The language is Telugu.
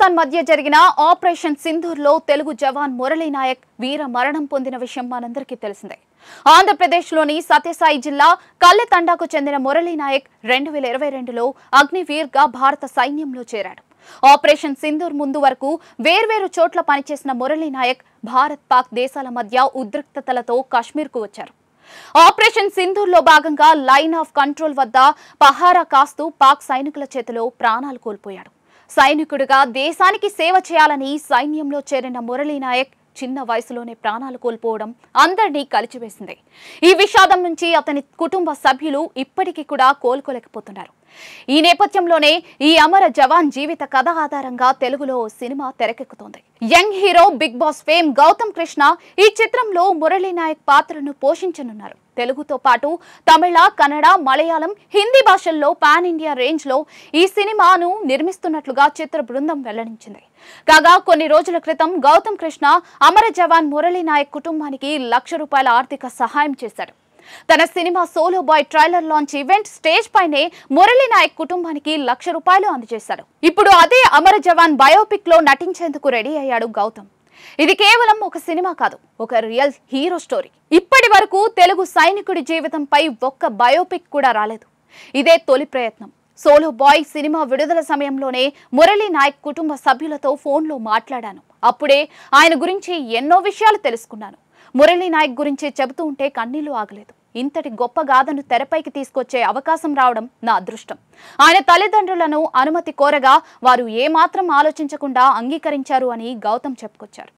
పాకిస్తాన్ మధ్య జరిగిన ఆపరేషన్ సింధూర్లో తెలుగు జవాన్ మురళీ నాయక్ వీర మరణం పొందిన విషయం మనందరికీ తెలిసిందే. ఆంధ్రప్రదేశ్లోని సత్యసాయి జిల్లా కల్లెతండాకు చెందిన మురళీ నాయక్ 2022లో అగ్నివీర్గా భారత సైన్యంలో చేరాడు. ఆపరేషన్ సింధూర్ ముందు వరకు వేర్వేరు చోట్ల పనిచేసిన మురళీ నాయక్ భారత్ పాక్ దేశాల మధ్య ఉద్రిక్తతలతో కాశ్మీర్కు వచ్చారు. ఆపరేషన్ సింధూర్లో భాగంగా లైన్ ఆఫ్ కంట్రోల్ వద్ద పహారా కాస్తూ పాక్ సైనికుల చేతిలో ప్రాణాలు కోల్పోయాడు. సైనికుడిగా దేశానికి సేవ చేయాలని సైన్యంలో చేరిన మురళీ నాయక్ చిన్న వయసులోనే ప్రాణాలు కోల్పోవడం అందరినీ కలిచివేసింది. ఈ విషాదం నుంచి అతని కుటుంబ సభ్యులు ఇప్పటికీ కూడా కోలుకోలేకపోతున్నారు. ఈ నేపథ్యంలోనే ఈ అమర జవాన్ జీవిత కథ ఆధారంగా తెలుగులో సినిమా తెరకెక్కుతోంది. Young hero Bigg Boss fame Gautam Krishna ఈ చిత్రంలో మురళీ నాయక్ పాత్రను పోషించనున్నారు. తెలుగుతో పాటు తమిళ, కన్నడ, మలయాళం, హిందీ భాషల్లో పాన్ ఇండియా రేంజ్ లో ఈ సినిమాను నిర్మిస్తున్నట్లుగా చిత్ర బృందం వెల్లడించింది. కాగా కొన్ని రోజుల క్రితం గౌతమ్ కృష్ణ అమర జవాన్ మురళీ నాయక్ కుటుంబానికి ₹1,00,000 ఆర్థిక సహాయం చేశాడు. తన cinema solo boy trailer launch event stage పైనే మురళీ నాయక్ కుటుంబానికి ₹1,00,000 అందజేశారు. ఇప్పుడు అదే అమర జవాన్ బయోపిక్ లో నటించేందుకు రెడీ అయ్యాడు గౌతమ్. ఇది కేవలం ఒక సినిమా కాదు, ఒక రియల్ హీరో స్టోరీ. ఇప్పటి వరకు తెలుగు సైనికుడి జీవితంపై ఒక్క బయోపిక్ కూడా రాలేదు. ఇదే తొలి ప్రయత్నం. సోలో బాయ్ సినిమా విడుదల సమయంలోనే మురళీ నాయక్ కుటుంబ సభ్యులతో ఫోన్లో మాట్లాడాను. అప్పుడే ఆయన గురించి ఎన్నో విషయాలు తెలుసుకున్నాను. మురళీ నాయక్ గురించి చెబుతూ ఉంటే కన్నీళ్లు ఆగలేదు. ఇంతటి గొప్ప గాథను తెరపైకి తీసుకొచ్చే అవకాశం రావడం నా అదృష్టం. ఆయన తల్లిదండ్రులను అనుమతి కోరగా వారు ఏమాత్రం ఆలోచించకుండా అంగీకరించారు అని గౌతమ్ చెప్పుకొచ్చారు.